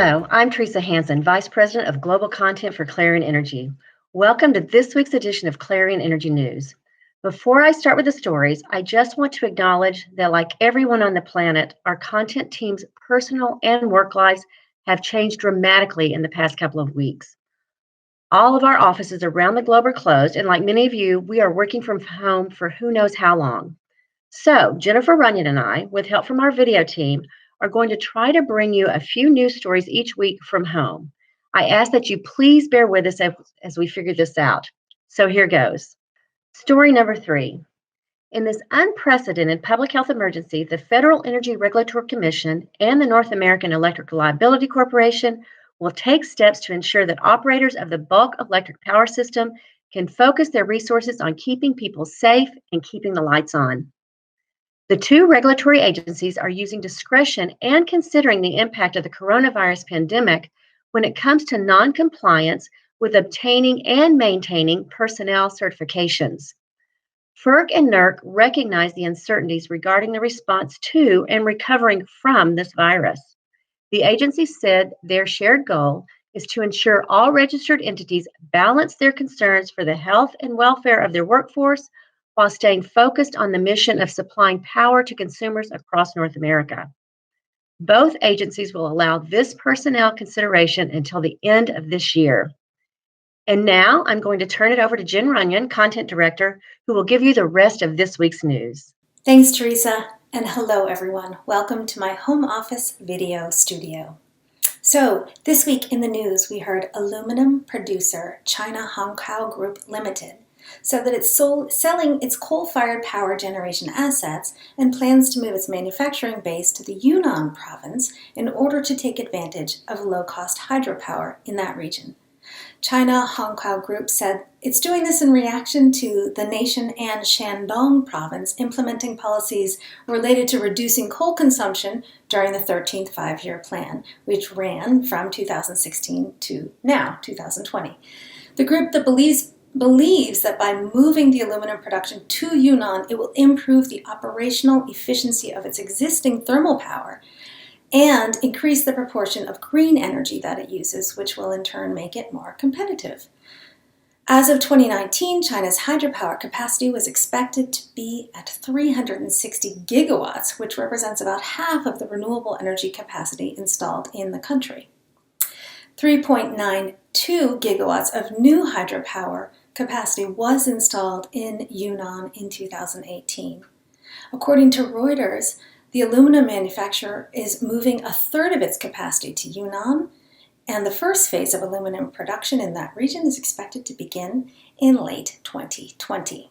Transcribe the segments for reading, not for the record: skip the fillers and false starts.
Hello, I'm Teresa Hansen, Vice President of Global Content for Clarion Energy. Welcome to this week's edition of Clarion Energy News. Before I start with the stories, I just want to acknowledge that, like everyone on the planet, our content team's personal and work lives have changed dramatically in the past couple of weeks. All of our offices around the globe are closed, and like many of you, we are working from home for who knows how long. So, Jennifer Runyon and I, with help from our video team, are going to try to bring you a few news stories each week from home. I ask that you please bear with us as we figure this out. So, here goes. Story number 3. In this unprecedented public health emergency, the Federal Energy Regulatory Commission and the North American Electric Reliability Corporation will take steps to ensure that operators of the bulk electric power system can focus their resources on keeping people safe and keeping the lights on. The two regulatory agencies are using discretion and considering the impact of the coronavirus pandemic when it comes to noncompliance with obtaining and maintaining personnel certifications. FERC and NERC recognize the uncertainties regarding the response to and recovering from this virus. The agencies said their shared goal is to ensure all registered entities balance their concerns for the health and welfare of their workforce while staying focused on the mission of supplying power to consumers across North America. Both agencies will allow this personnel consideration until the end of this year. And now I'm going to turn it over to Jen Runyon, Content Director, who will give you the rest of this week's news. Thanks, Teresa, and hello, everyone. Welcome to my home office video studio. So, this week in the news, we heard aluminum producer China Hongkou Group Limited said that it's selling its coal-fired power generation assets and plans to move its manufacturing base to the Yunnan province in order to take advantage of low-cost hydropower in that region. China Hongkou Group said it's doing this in reaction to the nation and Shandong province implementing policies related to reducing coal consumption during the 13th five-year plan, which ran from 2016 to now, 2020. The group that believes that by moving the aluminum production to Yunnan, it will improve the operational efficiency of its existing thermal power and increase the proportion of green energy that it uses, which will in turn make it more competitive. As of 2019, China's hydropower capacity was expected to be at 360 gigawatts, which represents about half of the renewable energy capacity installed in the country. 3.92 gigawatts of new hydropower capacity was installed in Yunnan in 2018. According to Reuters, the aluminum manufacturer is moving a third of its capacity to Yunnan, and the first phase of aluminum production in that region is expected to begin in late 2020.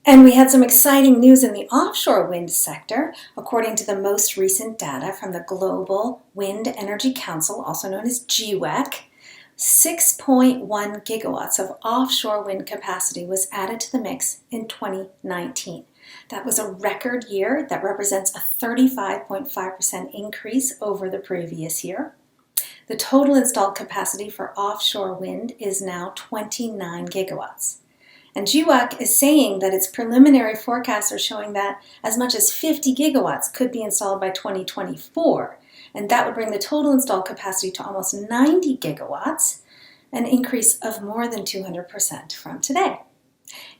And we had some exciting news in the offshore wind sector. According to the most recent data from the Global Wind Energy Council, also known as GWEC, 6.1 gigawatts of offshore wind capacity was added to the mix in 2019. That was a record year that represents a 35.5% increase over the previous year. The total installed capacity for offshore wind is now 29 gigawatts. And GWEC is saying that its preliminary forecasts are showing that as much as 50 gigawatts could be installed by 2024. And that would bring the total installed capacity to almost 90 gigawatts, an increase of more than 200% from today.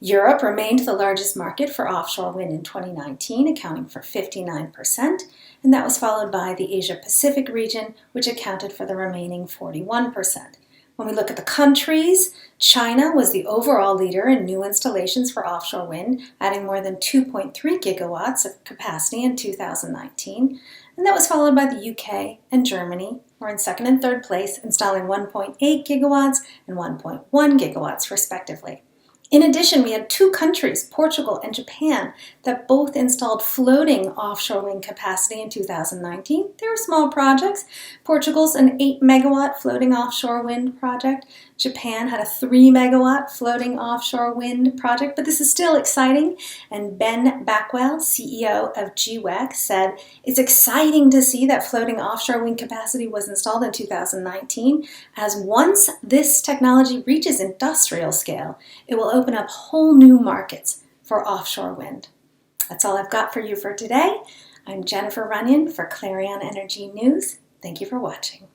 Europe remained the largest market for offshore wind in 2019, accounting for 59%, and that was followed by the Asia-Pacific region, which accounted for the remaining 41%. When we look at the countries, China was the overall leader in new installations for offshore wind, adding more than 2.3 gigawatts of capacity in 2019, and that was followed by the UK and Germany, who are in second and third place, installing 1.8 gigawatts and 1.1 gigawatts respectively. In addition, we had two countries, Portugal and Japan, that both installed floating offshore wind capacity in 2019. They were small projects. Portugal's an 8 megawatt floating offshore wind project. Japan had a 3 megawatt floating offshore wind project, but this is still exciting. And Ben Backwell, CEO of GWEC, said, "It's exciting to see that floating offshore wind capacity was installed in 2019, as once this technology reaches industrial scale, it will open up whole new markets for offshore wind." That's all I've got for you for today. I'm Jennifer Runyon for Clarion Energy News. Thank you for watching.